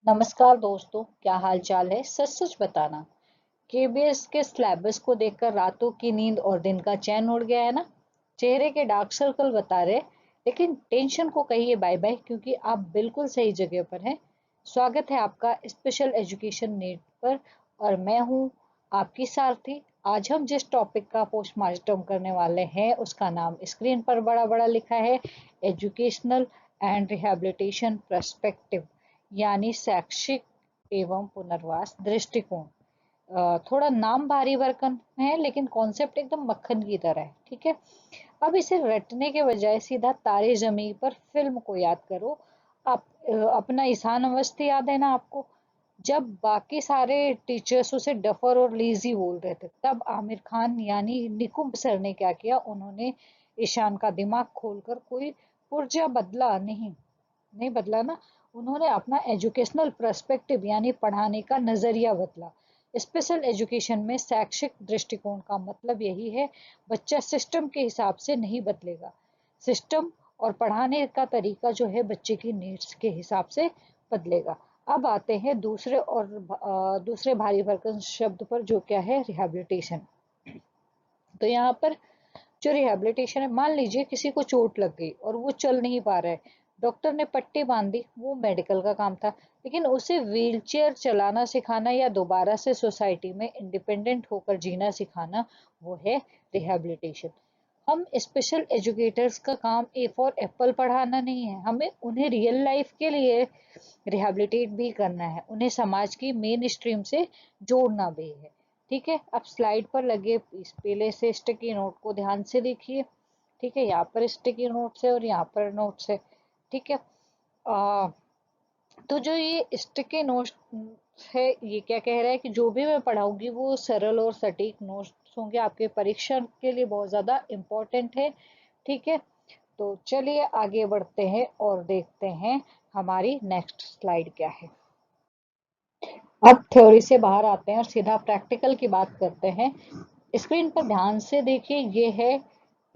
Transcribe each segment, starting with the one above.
नमस्कार दोस्तों, क्या हाल चाल है। सच सच बताना, केबीएस के सिलेबस को देखकर रातों की नींद और दिन का चैन उड़ गया है ना। चेहरे के डार्क सर्कल बता रहे, लेकिन टेंशन को कहिए बाय बाय, क्योंकि आप बिल्कुल सही जगह पर हैं। स्वागत है आपका स्पेशल एजुकेशन नीड पर, और मैं हूँ आपकी सारथी। आज हम जिस टॉपिक का पोस्टमार्टम करने वाले हैं उसका नाम स्क्रीन पर बड़ा बड़ा लिखा है, एजुकेशनल एंड रिहैबिलिटेशन पर्सपेक्टिव, यानी शैक्षिक एवं पुनर्वास दृष्टिकोण। थोड़ा नाम भारी भरकम है, लेकिन कॉन्सेप्ट एकदम मक्खन की तरह है। ठीक है, अब इसे रटने के बजाय सीधा तारे जमी पर फिल्म को याद करो। आप अपना ईशान अवस्थी याद है ना आपको? जब बाकी सारे टीचर्स उसे डफर और लेजी बोल रहे थे, तब आमिर खान यानी निकुंब सर ने क्या किया, उन्होंने ईशान का दिमाग खोलकर कोई पुर्जा बदला नहीं, नहीं बदला ना। उन्होंने अपना एजुकेशनल पर्सपेक्टिव यानी पढ़ाने का नजरिया बदला। स्पेशल एजुकेशन में शैक्षिक दृष्टिकोण का मतलब यही है, बच्चा सिस्टम के हिसाब से नहीं बदलेगा, सिस्टम और पढ़ाने का तरीका जो है बच्चे की नीड्स के हिसाब से बदलेगा। अब आते हैं दूसरे भारी भरकम शब्द पर, जो क्या है, रिहैबिलिटेशन। तो यहाँ पर जो रिहैबिलिटेशन है, मान लीजिए किसी को चोट लग गई और वो चल नहीं पा रहा है। डॉक्टर ने पट्टी बांध दी, वो मेडिकल का काम था, लेकिन उसे व्हीलचेयर चलाना सिखाना या दोबारा से सोसाइटी में इंडिपेंडेंट होकर जीना सिखाना, वो है रिहैबिलिटेशन। हम स्पेशल एजुकेटर्स का काम ए फॉर एप्पल पढ़ाना नहीं है, हमें उन्हें रियल लाइफ के लिए रिहैबिलिटेट भी करना है, उन्हें समाज की मेन स्ट्रीम से जोड़ना भी है। ठीक है, अब स्लाइड पर लगे इस पहले से स्टिकी नोट को ध्यान से देखिए। ठीक है, यहाँ पर स्टिकी नोट्स है और यहाँ पर नोट्स है। ठीक है, आ, तो जो ये स्टिकी नोट्स है, ये क्या कह रहा है कि जो भी मैं पढ़ाऊंगी वो सरल और सटीक नोट्स होंगे, आपके परीक्षा के लिए बहुत ज्यादा इम्पोर्टेंट है। ठीक है, तो चलिए आगे बढ़ते हैं और देखते हैं हमारी नेक्स्ट स्लाइड क्या है। अब थ्योरी से बाहर आते हैं और सीधा प्रैक्टिकल की बात करते हैं। स्क्रीन पर ध्यान से देखिए, ये है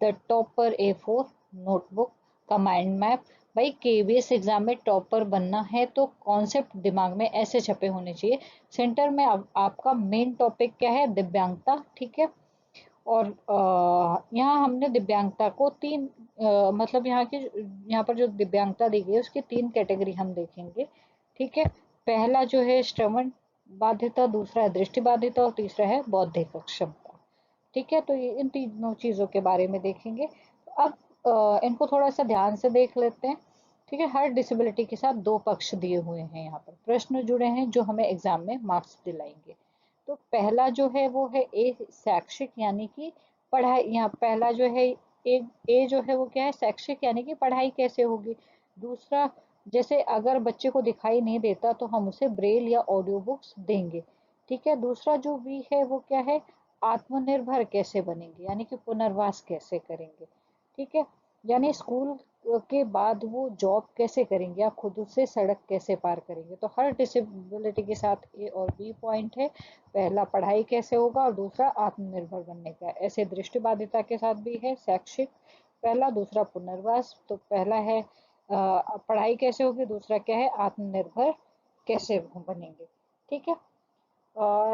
द टॉपर A4 नोटबुक का माइंड मैप। भाई, केबीएस एग्जाम में टॉपर बनना है तो कॉन्सेप्ट दिमाग में ऐसे छपे होने चाहिए। सेंटर में आपका मेन टॉपिक क्या है, दिव्यांगता। ठीक है, और यहाँ हमने दिव्यांगता को तीन मतलब यहाँ पर जो दिव्यांगता दी गई है उसकी तीन कैटेगरी हम देखेंगे। ठीक है, पहला जो है श्रवण बाध्यता, दूसरा है दृष्टि बाध्यता और तीसरा है बौद्धिक क्षमता। ठीक है, तो ये इन तीनों चीजों के बारे में देखेंगे। अब इनको थोड़ा सा ध्यान से देख लेते हैं। ठीक है, हर डिसेबिलिटी के साथ दो पक्ष दिए हुए हैं, यहाँ पर प्रश्न जुड़े हैं जो हमें एग्जाम में मार्क्स दिलाएंगे। तो पहला जो है वो है ए शैक्षिक, यानी कि पढ़ाई। यहाँ पहला जो है ए जो है वो क्या है, शैक्षिक, यानी कि पढ़ाई कैसे होगी। दूसरा, जैसे अगर बच्चे को दिखाई नहीं देता तो हम उसे ब्रेल या ऑडियो बुक्स देंगे। ठीक है, दूसरा जो बी है वो क्या है, आत्मनिर्भर कैसे बनेंगे, यानी कि पुनर्वास कैसे करेंगे। ठीक है, यानी स्कूल के बाद वो जॉब कैसे करेंगे, आप खुद से सड़क कैसे पार करेंगे। तो हर डिसेबिलिटी के साथ ए और बी पॉइंट है। पहला पढ़ाई कैसे होगा और दूसरा आत्मनिर्भर बनने का। ऐसे दृष्टिबाधिता के साथ भी है, शैक्षिक पहला, दूसरा पुनर्वास। तो पहला है पढ़ाई कैसे होगी, दूसरा क्या है, आत्मनिर्भर कैसे बनेंगे। ठीक है,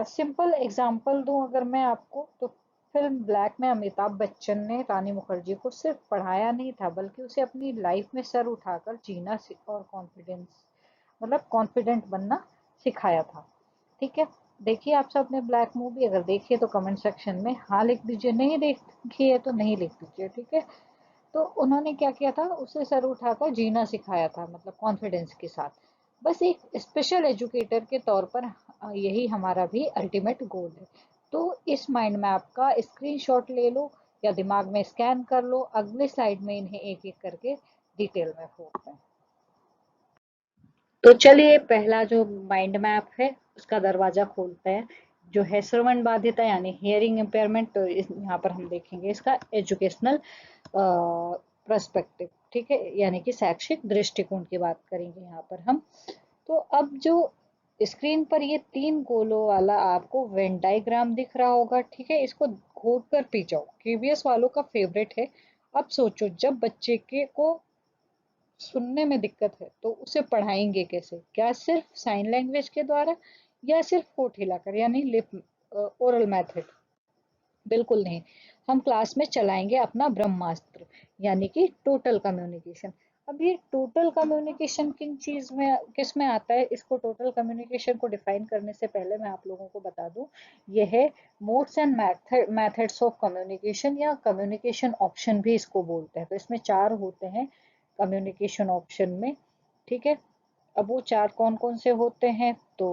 सिंपल एग्जांपल दूं अगर मैं आपको, तो फिल्म ब्लैक में अमिताभ बच्चन ने रानी मुखर्जी को सिर्फ पढ़ाया नहीं था, बल्कि उसे अपनी लाइफ में सर उठाकर जीना और कॉन्फिडेंस मतलब कॉन्फिडेंट बनना सिखाया था। ठीक है, देखिए आप सब ने ब्लैक मूवी, अगर देखिए तो कमेंट सेक्शन में हाँ लिख दीजिए, नहीं देखी है तो नहीं लिख दीजिए। ठीक है, तो उन्होंने क्या किया था, उसे सर उठाकर जीना सिखाया था, मतलब कॉन्फिडेंस के साथ। बस एक स्पेशल एजुकेटर के तौर पर यही हमारा भी अल्टीमेट गोल है। तो इस माइंड मैप का स्क्रीनशॉट ले लो या दिमाग में स्कैन कर लो, अगले स्लाइड में इन्हें एक एक करके डिटेल में खोलते हैं। तो चलिए पहला जो माइंड मैप है उसका दरवाजा खोलते हैं, जो है श्रवण बाध्यता यानी हियरिंग इम्पेयरमेंट। तो यहाँ पर हम देखेंगे इसका एजुकेशनल पर्सपेक्टिव। ठीक है, यानी कि शैक्षिक दृष्टिकोण की बात करेंगे यहाँ पर हम। तो अब जो स्क्रीन पर ये तीन गोलों वाला आपको वेन डायग्राम दिख रहा होगा, ठीक है, इसको घोट कर पी जाओ, केबीएस वालों का फेवरेट है। अब सोचो, जब बच्चे के को सुनने में दिक्कत है तो उसे पढ़ाएंगे कैसे? क्या सिर्फ साइन लैंग्वेज के द्वारा या सिर्फ होठ हिलाकर यानी लिप ओरल मेथड? बिल्कुल नहीं। हम क्लास में चलाएंगे अपना ब्रह्मास्त्र यानी कि टोटल कम्युनिकेशन। अब ये टोटल कम्युनिकेशन किन चीज में किस में आता है? इसको टोटल कम्युनिकेशन को डिफाइन करने से पहले मैं आप लोगों को बता दूं, यह है modes and methods of communication या कम्युनिकेशन ऑप्शन भी इसको बोलते हैं। तो इसमें 4 होते हैं कम्युनिकेशन ऑप्शन में, ठीक है। अब वो 4 कौन कौन से होते हैं तो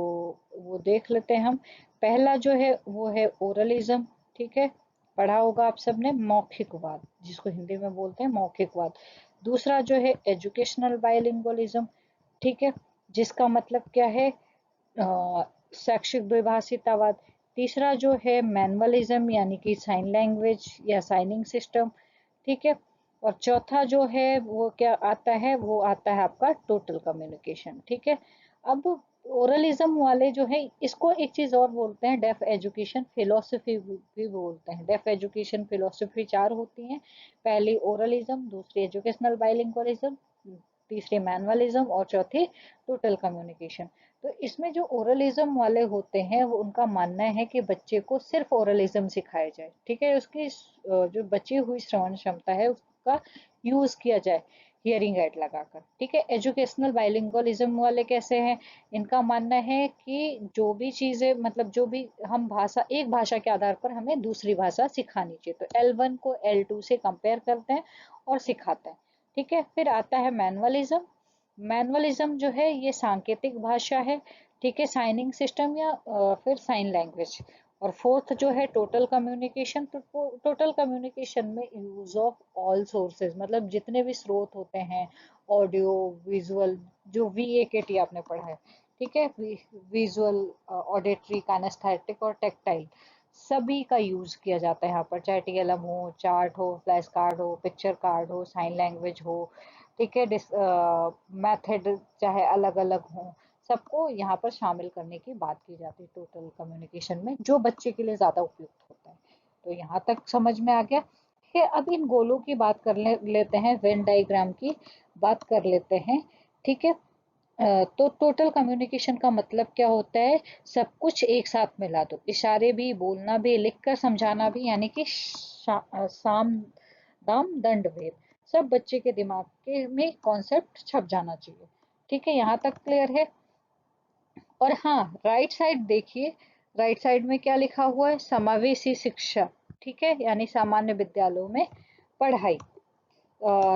वो देख लेते हैं हम। पहला जो है वो है ओरलिज्म, ठीक है, पढ़ा होगा आप सबने, मौखिकवाद जिसको हिंदी में बोलते हैं मौखिकवाद। दूसरा जो है एजुकेशनल बाइलिंगुअलिज्म, ठीक है, जिसका मतलब क्या है, शैक्षिक द्विभाषितावाद। तीसरा जो है मैनुअलिज्म यानी कि साइन लैंग्वेज या साइनिंग सिस्टम, ठीक है। और चौथा जो है वो क्या आता है, वो आता है आपका टोटल कम्युनिकेशन, ठीक है। अब ओरलिज्म वाले जो है इसको एक चीज और बोलते हैं, डेफ एजुकेशन फिलोसफी भी बोलते हैं। डेफ एजुकेशन फिलोसफी 4 होती हैं, पहली ओरलिज्म, दूसरी एजुकेशनल बाइलिंगुअलिज्म, तीसरी मैनुअलिज्म और चौथी टोटल कम्युनिकेशन। तो इसमें जो ओरलिज्म वाले होते हैं वो उनका मानना है कि बच्चे को सिर्फ ओरलिज्म सिखाया जाए, ठीक है, उसकी जो बची हुई श्रवण क्षमता है उसका यूज किया जाए हियरिंग एड लगाकर, ठीक है। एजुकेशनल बाइलिंगुअलिज्म वाले कैसे हैं? इनका मानना है कि जो भी चीजें मतलब जो भी हम भाषा एक भाषा के आधार पर हमें दूसरी भाषा सिखानी चाहिए, तो L1 को L2 से कंपेयर करते हैं और सिखाते हैं, ठीक है। फिर आता है मैनुअलिज्म। मैनुअलिज्म जो है ये सांकेतिक भाषा है, ठीक है, साइनिंग सिस्टम या फिर साइन लैंग्वेज। और फोर्थ जो है टोटल कम्युनिकेशन। तो टोटल कम्युनिकेशन में यूज ऑफ ऑल सोर्सेज, मतलब जितने भी स्रोत होते हैं, ऑडियो, विजुअल, जो VAKT आपने पढ़ा है, ठीक है, विजुअल, ऑडिटरी, काइनेस्थेटिक और टेक्टाइल, सभी का यूज किया जाता है यहाँ पर, चाहे TLM हो, चार्ट हो, फ्लैश कार्ड हो, पिक्चर कार्ड हो, साइन लैंग्वेज हो, ठीक है, मेथड चाहे अलग अलग हो, सबको यहाँ पर शामिल करने की बात की जाती है टोटल कम्युनिकेशन में, जो बच्चे के लिए ज्यादा उपयुक्त होता है। तो यहाँ तक समझ में आ गया। ठीक है, अब इन गोलों की बात कर लेते हैं, वेन डायग्राम की बात कर लेते हैं, ठीक है। तो टोटल कम्युनिकेशन का मतलब क्या होता है? सब कुछ एक साथ मिला दो, इशारे भी, बोलना भी, लिखकर समझाना भी, यानी कि साम दाम दंड भेद, सब बच्चे के दिमाग के में कॉन्सेप्ट छप जाना चाहिए, ठीक है। यहाँ तक क्लियर है? और हाँ, राइट साइड देखिए, राइट साइड में क्या लिखा हुआ है? समावेशी शिक्षा, ठीक है, यानी सामान्य विद्यालयों में पढ़ाई।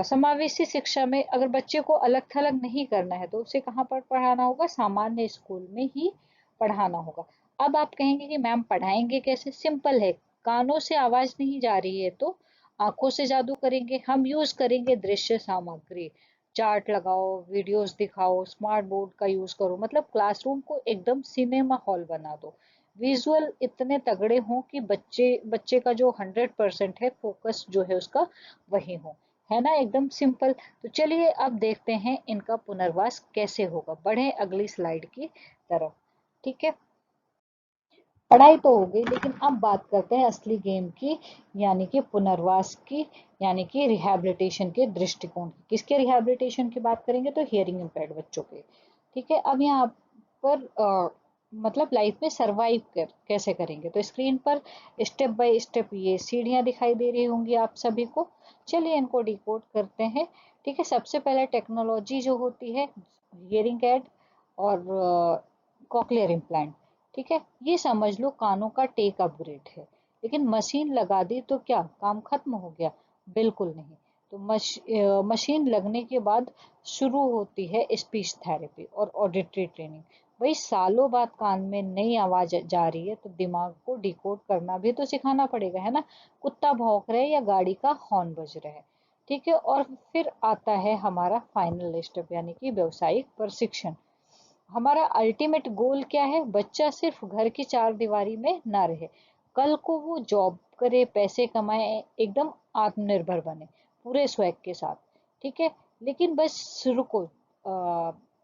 समावेशी शिक्षा में अगर बच्चे को अलग थलग नहीं करना है तो उसे कहाँ पर पढ़ाना होगा? सामान्य स्कूल में ही पढ़ाना होगा। अब आप कहेंगे कि मैम पढ़ाएंगे कैसे? सिंपल है, कानों से आवाज नहीं जा रही है तो आंखों से जादू करेंगे, हम यूज करेंगे दृश्य सामग्री, चार्ट लगाओ, वीडियोस दिखाओ, स्मार्ट बोर्ड का यूज करो, मतलब क्लासरूम को एकदम सिनेमा हॉल बना दो। विजुअल इतने तगड़े हों कि बच्चे बच्चे का जो 100% है फोकस जो है उसका वही हो, है ना, एकदम सिंपल। तो चलिए अब देखते हैं इनका पुनर्वास कैसे होगा, बढ़े अगली स्लाइड की तरफ, ठीक है। पढ़ाई तो हो गई, लेकिन अब बात करते हैं असली गेम की, यानी कि पुनर्वास की, यानी कि रिहैबिलिटेशन के दृष्टिकोण की। किसके रिहैबिलिटेशन की बात करेंगे? तो हियरिंग इम्पेयर्ड बच्चों के, ठीक है। अब यहाँ पर मतलब लाइफ में सरवाइव कैसे करेंगे, तो स्क्रीन पर स्टेप बाय स्टेप ये सीढ़ियां दिखाई दे रही होंगी आप सभी को। चलिए इनको डिकोड करते हैं, ठीक है। सबसे पहले टेक्नोलॉजी जो होती है, हियरिंग एड और कॉकलियर इम्प्लांट, ठीक है, ये समझ लो कानों का टेक अपग्रेड है। लेकिन मशीन लगा दी तो क्या काम खत्म हो गया? बिल्कुल नहीं। तो मशीन लगने के बाद शुरू होती है स्पीच थेरेपी और ऑडिटरी ट्रेनिंग। भाई सालों बाद कान में नई आवाज जा रही है तो दिमाग को डिकोड करना भी तो सिखाना पड़ेगा, है ना। कुत्ता भौंक रहे या गाड़ी का हॉर्न बज रहा है, ठीक है। और फिर आता है हमारा फाइनल स्टेप, यानी कि व्यावसायिक प्रशिक्षण। हमारा अल्टीमेट गोल क्या है? बच्चा सिर्फ घर की चार दीवारी में ना रहे, कल को वो जॉब करे, पैसे कमाए, एकदम आत्मनिर्भर बने पूरे स्वैग के साथ, ठीक है। लेकिन बस रुको,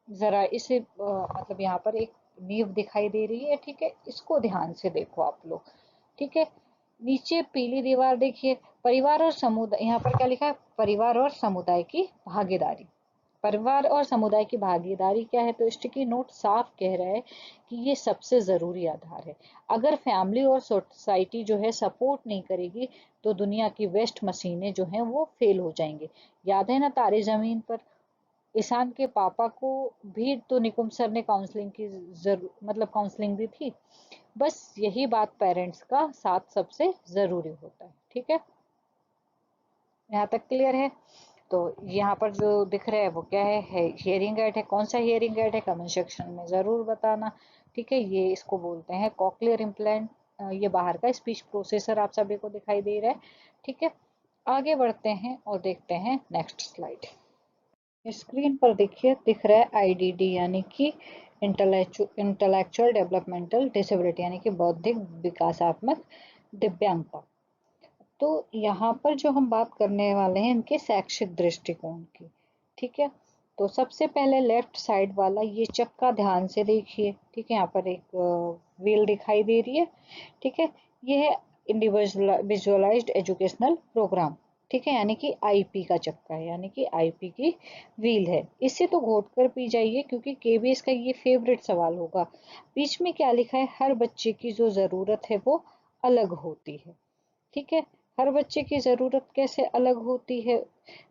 जरा इसे मतलब यहाँ पर एक नींव दिखाई दे रही है, ठीक है, इसको ध्यान से देखो आप लोग, ठीक है। नीचे पीली दीवार देखिए, परिवार और समुदाय, यहाँ पर क्या लिखा है? परिवार और समुदाय की भागीदारी, परिवार और समुदाय की भागीदारी क्या है, तो स्टिकी नोट साफ कह रहा है कि ये सबसे ज़रूरी आधार है। अगर फैमिली और सोसाइटी जो है सपोर्ट नहीं करेगी तो दुनिया की वेस्ट मशीनें जो हैं वो फेल हो जाएंगे। याद है ना तारे ज़मीन पर, ईशान के पापा को भी तो निकुंब सर ने काउंसलिंग की जरूर मतलब काउंसलिंग दी थी। बस यही बात, पेरेंट्स का साथ सबसे ज़रूरी होता है। ठीक है, यहाँ तक क्लियर है। तो यहाँ पर जो दिख रहा है वो क्या है हियरिंग एड है। कौन सा हियरिंग एड है, कमेंट सेक्शन में ज़रूर बताना। ठीक है, ये इसको बोलते हैं कॉक्लियर इम्प्लांट। ये बाहर का स्पीच प्रोसेसर आप सभी को दिखाई दे रहा है। ठीक है, आगे बढ़ते हैं और देखते हैं नेक्स्ट स्लाइड। स्क्रीन पर देखिए दिख रहा है आईडीडी यानी कि इंटेलेक्चुअल डेवलपमेंटल डिसेबिलिटी यानी कि बौद्धिक विकासात्मक दिव्यांगता। तो यहाँ पर जो हम बात करने वाले हैं इनके शैक्षिक दृष्टिकोण की। ठीक है, तो सबसे पहले लेफ्ट साइड वाला ये चक्का ध्यान से देखिए। ठीक है, यहाँ पर एक व्हील दिखाई दे रही है। ठीक है, ये है इंडिविजुअलाइज्ड एजुकेशनल प्रोग्राम। ठीक है, यानी कि आईपी का चक्का है, यानी कि आईपी की व्हील है। इससे तो घोट कर पी जाइए क्योंकि केबीएस का ये फेवरेट सवाल होगा। बीच में क्या लिखा है, हर बच्चे की जो ज़रूरत है वो अलग होती है। ठीक है, हर बच्चे की ज़रूरत कैसे अलग होती है,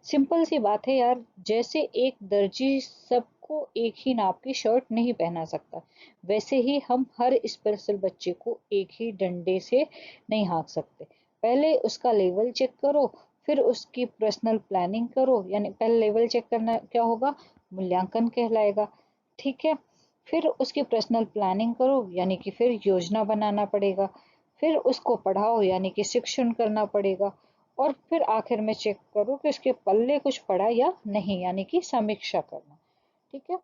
सिंपल सी बात है यार। जैसे एक दर्जी सबको एक ही नाप की शर्ट नहीं पहना सकता, वैसे ही हम हर स्पेशल बच्चे को एक ही डंडे से नहीं हाँक सकते। पहले उसका लेवल चेक करो, फिर उसकी पर्सनल प्लानिंग करो। यानी पहले लेवल चेक करना क्या होगा, मूल्यांकन कहलाएगा। ठीक है, फिर उसकी पर्सनल प्लानिंग करो यानी कि फिर योजना बनाना पड़ेगा। फिर उसको पढ़ाओ यानी कि शिक्षण करना पड़ेगा। और फिर आखिर में चेक करो कि उसके पल्ले कुछ पड़ा या नहीं, यानी कि समीक्षा करना। ठीक है,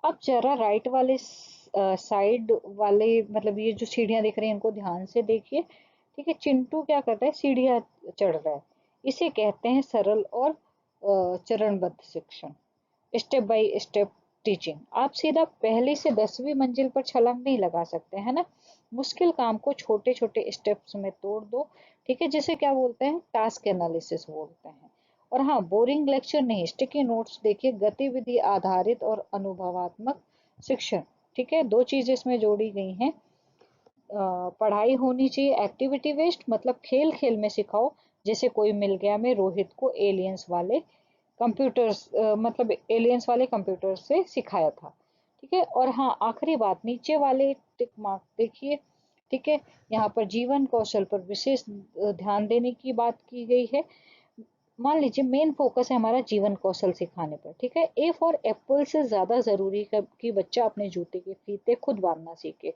अब जरा राइट वाले साइड वाले मतलब ये जो सीढ़ियां दिख रही हैं इनको ध्यान से देखिए। ठीक है, चिंटू क्या कर रहा है, सीढ़ियां चढ़ रहा है। इसे कहते हैं सरल और चरणबद्ध शिक्षण, स्टेप बाय स्टेप टीचिंग। आप सीधा पहली से 10वीं मंजिल पर छलांग नहीं लगा सकते, है ना। मुश्किल काम को छोटे छोटे स्टेप्स में तोड़ दो। ठीक है, जिसे क्या बोलते हैं, टास्क एनालिसिस बोलते हैं। और हाँ, बोरिंग लेक्चर नहीं, स्टिकी नोट्स देखिए, गतिविधि आधारित और अनुभवात्मक शिक्षण। ठीक है, दो चीजें इसमें जोड़ी गई हैं। पढ़ाई होनी चाहिए एक्टिविटी बेस्ड, मतलब खेल खेल में सिखाओ। जैसे कोई मिल गया में रोहित को एलियंस वाले कंप्यूटर्स मतलब एलियंस वाले कंप्यूटर से सिखाया था। ठीक है, और हाँ आखिरी बात, नीचे वाले टिक मार्क देखिए। ठीक है, यहाँ पर जीवन कौशल पर विशेष ध्यान देने की बात की गई है। मान लीजिए मेन फोकस है हमारा जीवन कौशल सिखाने पर। ठीक है, ए फॉर एप्पल से ज्यादा जरूरी है कि बच्चा अपने जूते के फीते खुद बांधना सीखे।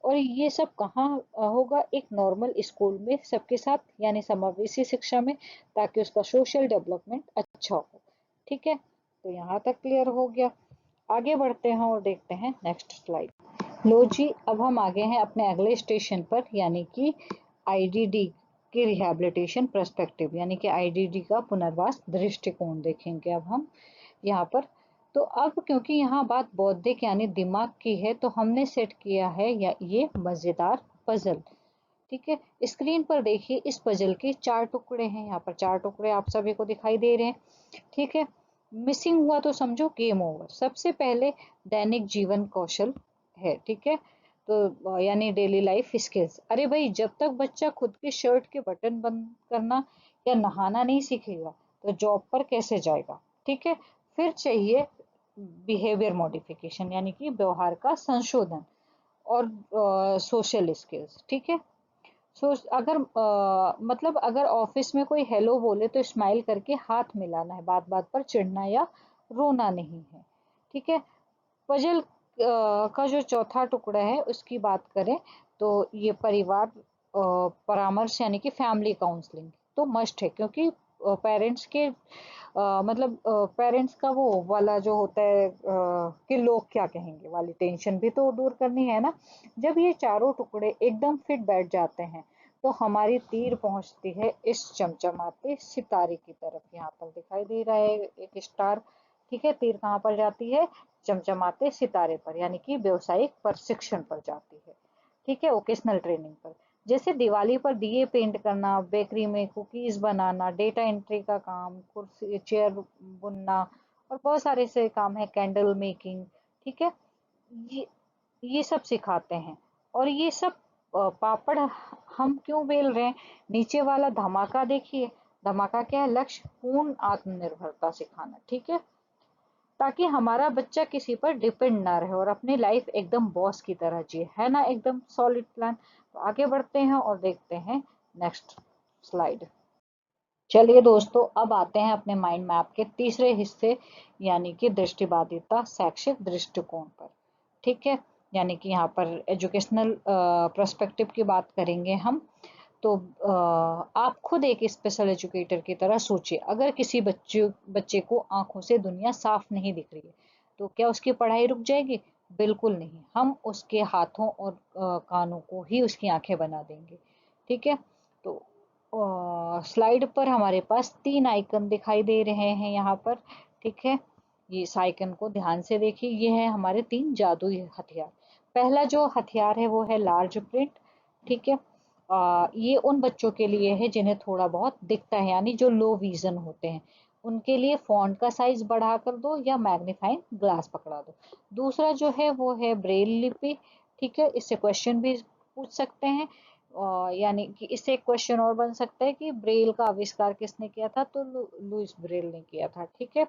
और ये सब कहाँ होगा, एक नॉर्मल स्कूल में सबके साथ, यानी समावेशी शिक्षा में, ताकि उसका सोशल डेवलपमेंट अच्छा हो। ठीक है, तो यहाँ तक क्लियर हो गया। आगे बढ़ते हैं और देखते हैं नेक्स्ट स्लाइड। लो जी, अब हम आगे हैं अपने अगले स्टेशन पर, यानी कि आईडीडी के रिहैबिलिटेशन पर्सपेक्टिव, यानी कि आईडीडी का पुनर्वास दृष्टिकोण देखेंगे अब हम यहाँ पर। तो अब क्योंकि यहाँ बात बौद्धिक यानी दिमाग की है, तो हमने सेट किया है या ये मजेदार पजल। ठीक है, स्क्रीन पर देखिए, इस पजल के 4 टुकड़े हैं। यहाँ पर 4 टुकड़े आप सभी को दिखाई दे रहे हैं। ठीक है, मिसिंग हुआ तो समझो गेम ओवर। सबसे पहले दैनिक जीवन कौशल है। ठीक है, तो यानी डेली लाइफ स्किल्स। अरे भाई, जब तक बच्चा खुद की शर्ट के बटन बंद करना या नहाना नहीं सीखेगा तो जॉब पर कैसे जाएगा। ठीक है, फिर चाहिए बिहेवियर मॉडिफिकेशन यानी कि व्यवहार का संशोधन और सोशल स्किल्स। ठीक है, सो अगर मतलब अगर ऑफिस में कोई हेलो बोले तो स्माइल करके हाथ मिलाना है, बात बात पर चिढ़ना या रोना नहीं है। ठीक है, पजल का जो चौथा टुकड़ा है उसकी बात करें तो ये परिवार परामर्श यानी कि फैमिली काउंसलिंग तो मस्ट है, क्योंकि पेरेंट्स के मतलब पेरेंट्स का वो वाला जो होता है कि लोग क्या कहेंगे वाली टेंशन भी तो दूर करनी है ना। जब ये चारों टुकड़े एकदम फिट बैठ जाते हैं तो हमारी तीर पहुंचती है इस चमचमाते सितारे की तरफ। यहाँ पर दिखाई दे रहा है एक स्टार। ठीक है, तीर कहाँ पर जाती है, चमचमाते सितारे पर, यानी कि व्यवसायिक प्रशिक्षण पर जाती है। ठीक है, वोकेशनल ट्रेनिंग पर। जैसे दिवाली पर दिए पेंट करना, बेकरी में कुकीज बनाना, डेटा एंट्री का काम, कुर्सी चेयर बुनना और बहुत सारे से काम है, कैंडल मेकिंग, ठीक है, ये ये सब सिखाते हैं। और ये सब पापड़ हम क्यों बेल रहे हैं? नीचे वाला धमाका देखिए, धमाका क्या है? लक्ष्य पूर्ण आत्मनिर्भरता सिखाना, ठीक है, ताकि हमारा बच्चा किसी पर डिपेंड ना रहे और अपनी लाइफ एकदम बॉस की तरह जिए, है ना, एकदम सॉलिड प्लान। तो आगे बढ़ते हैं और देखते हैं नेक्स्ट स्लाइड। चलिए दोस्तों, अब आते हैं अपने माइंड मैप के तीसरे हिस्से, यानी कि दृष्टिबाधिता शैक्षिक दृष्टिकोण पर, ठीक है, यानी कि यहाँ पर एजुकेशनल पर्सपेक्टिव की बात करेंगे हम। तो आप खुद एक स्पेशल एजुकेटर की तरह सोचिए, अगर किसी बच्चे को आंखों से दुनिया साफ नहीं दिख रही है, तो क्या उसकी पढ़ाई रुक जाएगी? बिल्कुल नहीं, हम उसके हाथों और कानों को ही उसकी आंखें बना देंगे, ठीक है। तो स्लाइड पर हमारे पास 3 आइकन दिखाई दे रहे हैं यहाँ पर, ठीक है। ये इस आइकन को ध्यान से देखिए, ये है हमारे 3 जादुई हथियार। पहला जो हथियार है वो है लार्ज प्रिंट, ठीक है। ये उन बच्चों के लिए है जिन्हें थोड़ा बहुत दिखता है, यानी जो लो विजन होते हैं, उनके लिए फॉन्ट का साइज बढ़ा कर दो या मैग्नीफाइंग ग्लास पकड़ा दो। दूसरा जो है वो है ब्रेल लिपि, ठीक है, इससे क्वेश्चन भी पूछ सकते हैं। यानी कि इससे एक क्वेश्चन और बन सकता है कि ब्रेल का आविष्कार किसने किया था? तो लुइस ब्रेल ने किया था, ठीक है।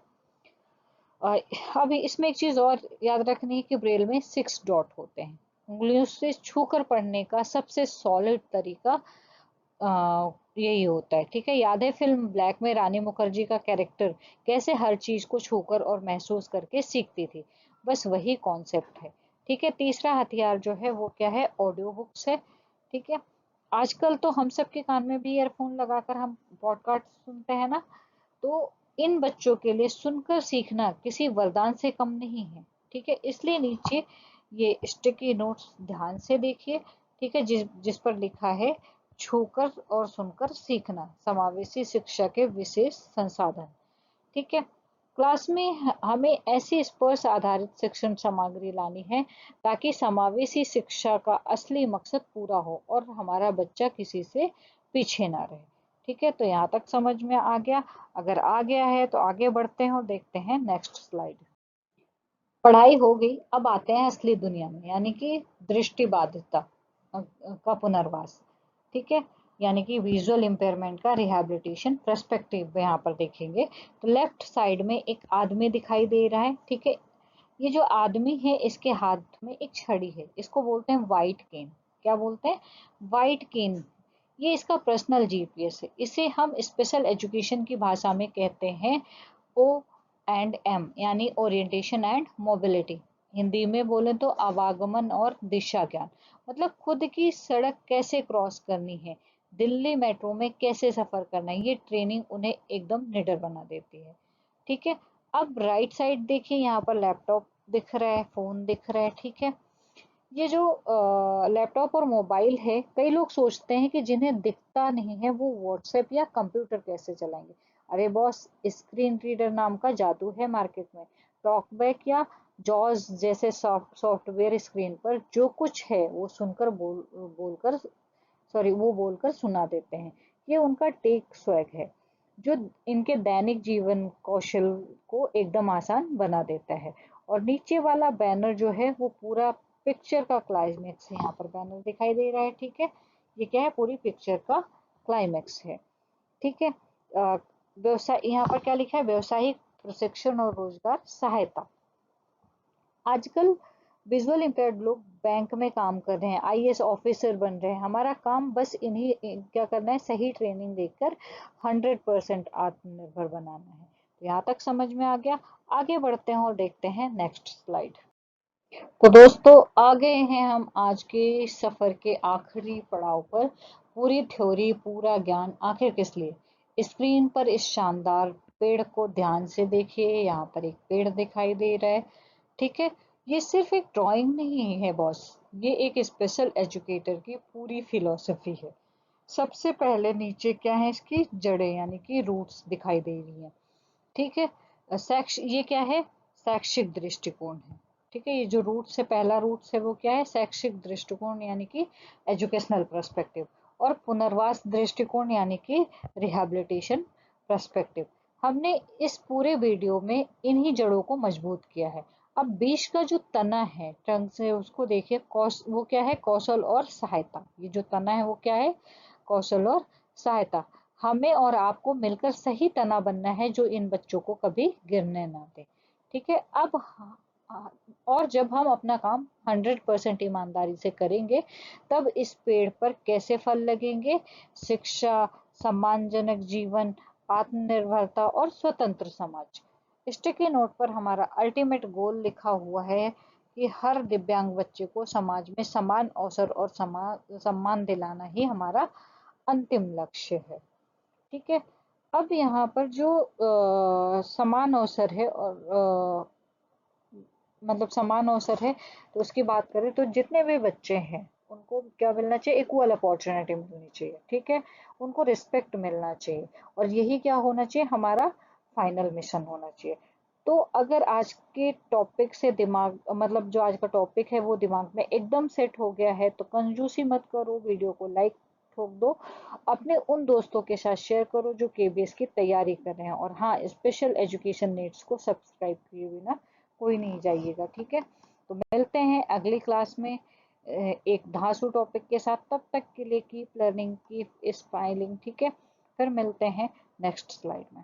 और अभी इसमें एक चीज और याद रखनी है कि ब्रेल में 6 डॉट होते हैं। उंगलियों से छूकर पढ़ने का सबसे सॉलिड तरीका यही होता है, ठीक है। याद है फिल्म ब्लैक में रानी मुखर्जी का कैरेक्टर कैसे हर चीज को छूकर और महसूस करके सीखती थी? बस वही कॉन्सेप्ट है, ठीक है। तीसरा हथियार जो है वो क्या है? ऑडियो बुक्स है, ठीक है। आजकल तो हम सब के कान में भी ईयरफोन लगाकर हम पॉडकास्ट सुनते हैं ना, तो इन बच्चों के लिए सुनकर सीखना किसी वरदान से कम नहीं है, ठीक है। इसलिए नीचे ये स्टिकी नोट्स ध्यान से देखिए, ठीक है, जिस जिस पर लिखा है छूकर और सुनकर सीखना समावेशी शिक्षा के विशेष संसाधन, ठीक है। क्लास में हमें ऐसी स्पर्श आधारित शिक्षण सामग्री लानी है ताकि समावेशी शिक्षा का असली मकसद पूरा हो और हमारा बच्चा किसी से पीछे ना रहे, ठीक है। तो यहाँ तक समझ में आ गया? अगर आ गया है तो आगे बढ़ते हैं और देखते हैं नेक्स्ट स्लाइड। पढ़ाई हो गई, अब आते हैं असली दुनिया में, यानी कि दृष्टि बाधिता का पुनर्वास, ठीक है, यानी कि विजुअल इम्पेयरमेंट का रिहैबिलिटेशन पर्सपेक्टिव यहाँ पर देखेंगे। तो लेफ्ट साइड में एक आदमी दिखाई दे रहा है, ठीक है। ये जो आदमी है इसके हाथ में एक छड़ी है, इसको बोलते हैं वाइट केन। क्या बोलते हैं? वाइट केन। ये इसका पर्सनल जीपीएस है। इसे हम स्पेशल एजुकेशन की भाषा में कहते हैं O&M, यानी ओरिएंटेशन एंड मोबिलिटी। हिंदी में बोले तो आवागमन और दिशा ज्ञान, मतलब खुद की सड़क कैसे क्रॉस करनी है, दिल्ली मेट्रो में कैसे सफर करना है, ये ट्रेनिंग उन्हें एकदम निडर बना देती है, ठीक है। अब राइट साइड देखिए, यहाँ पर लैपटॉप दिख रहा है, फोन दिख रहा है, ठीक है। ये जो लैपटॉप और मोबाइल है, कई लोग सोचते हैं कि जिन्हें दिखता नहीं है वो व्हाट्सएप या कंप्यूटर कैसे चलाएंगे। अरे बॉस, स्क्रीन रीडर नाम का जादू है मार्केट में। टॉकबैक या जॉज जैसे सॉफ्टवेयर स्क्रीन पर जो कुछ है वो सुनकर बोलकर वो बोलकर सुना देते हैं। ये उनका टेक स्वैग है जो इनके दैनिक जीवन कौशल को एकदम आसान बना देता है। और नीचे वाला बैनर जो है वो पूरा पिक्चर का क्लाइमेक्स है। यहाँ पर बैनर दिखाई दे रहा है, ठीक है, ये क्या है? पूरी पिक्चर का क्लाइमेक्स है, ठीक है। व्यवसाय, यहाँ पर क्या लिखा है? व्यवसायिक प्रशिक्षण और रोजगार सहायता। आजकल विजुअल इम्पेयर्ड लोग बैंक में काम कर रहे हैं, आईएएस ऑफिसर बन रहे हैं। हमारा काम बस इन्हीं क्या करना है? सही ट्रेनिंग देकर 100% आत्मनिर्भर बनाना है। तो यहाँ तक समझ में आ गया? आगे बढ़ते हैं और देखते हैं नेक्स्ट स्लाइड। तो दोस्तों, आ गए हैं हम आज के सफर के आखिरी पड़ाव पर। पूरी थ्योरी, पूरा ज्ञान, आखिर किस लिए? स्क्रीन पर इस शानदार पेड़ को ध्यान से देखिए। यहाँ पर एक पेड़ दिखाई दे रहा है, ठीक है। ये सिर्फ एक ड्राइंग नहीं है बॉस, ये एक स्पेशल एजुकेटर की पूरी फिलॉसफी है। सबसे पहले नीचे क्या है? इसकी जड़ें, यानी कि रूट्स दिखाई दे रही हैं, ठीक है। ये क्या है? शैक्षिक दृष्टिकोण है, ठीक है। ये जो रूट्स है, पहला रूट्स है वो क्या है? शैक्षिक दृष्टिकोण, यानी कि एजुकेशनल पर्सपेक्टिव। और पुनर्वास दृष्टिकोण, यानी कि रिहैबिलिटेशन पर्सपेक्टिव। हमने इस पूरे वीडियो में इन्हीं जड़ों को मजबूत किया है। अब बीज का जो तना है ट्रंक से, उसको देखिए, वो क्या है, कौशल और सहायता। ये जो तना है वो क्या है, कौशल और सहायता। हमें और आपको मिलकर सही तना बनना है जो इन बच्चों को कभी गिरने ना दे। ठीक है। अब और जब हम अपना काम 100% ईमानदारी से करेंगे, तब इस पेड़ पर कैसे फल लगेंगे? शिक्षा, सम्मानजनक जीवन, आत्मनिर्भरता और स्वतंत्र समाज। स्टिकी नोट पर हमारा अल्टीमेट गोल लिखा हुआ है कि हर दिव्यांग बच्चे को समाज में समान अवसर और सम्मान दिलाना ही हमारा अंतिम लक्ष्य है। ठीक है। अब यहाँ पर जो समान अवसर है और मतलब समान अवसर है, तो उसकी बात करें तो जितने भी बच्चे हैं उनको क्या मिलना चाहिए, इक्वल अपॉर्चुनिटी मिलनी चाहिए। ठीक है। उनको रिस्पेक्ट मिलना चाहिए, और यही क्या होना चाहिए, हमारा फाइनल मिशन होना चाहिए। तो अगर आज के टॉपिक से दिमाग, मतलब जो आज का टॉपिक है वो दिमाग में एकदम सेट हो गया है, तो कंजूसी मत करो, वीडियो को लाइक ठोक दो, अपने उन दोस्तों के साथ शेयर करो जो केबीएस की तैयारी कर रहे हैं। और हाँ, स्पेशल एजुकेशन नीड्स को सब्सक्राइब किए बिना कोई नहीं जाइएगा। ठीक है। तो मिलते हैं अगली क्लास में एक धांसू टॉपिक के साथ। तब तक के लिए कीप लर्निंग, कीप स्माइलिंग। ठीक है। फिर मिलते हैं नेक्स्ट स्लाइड में।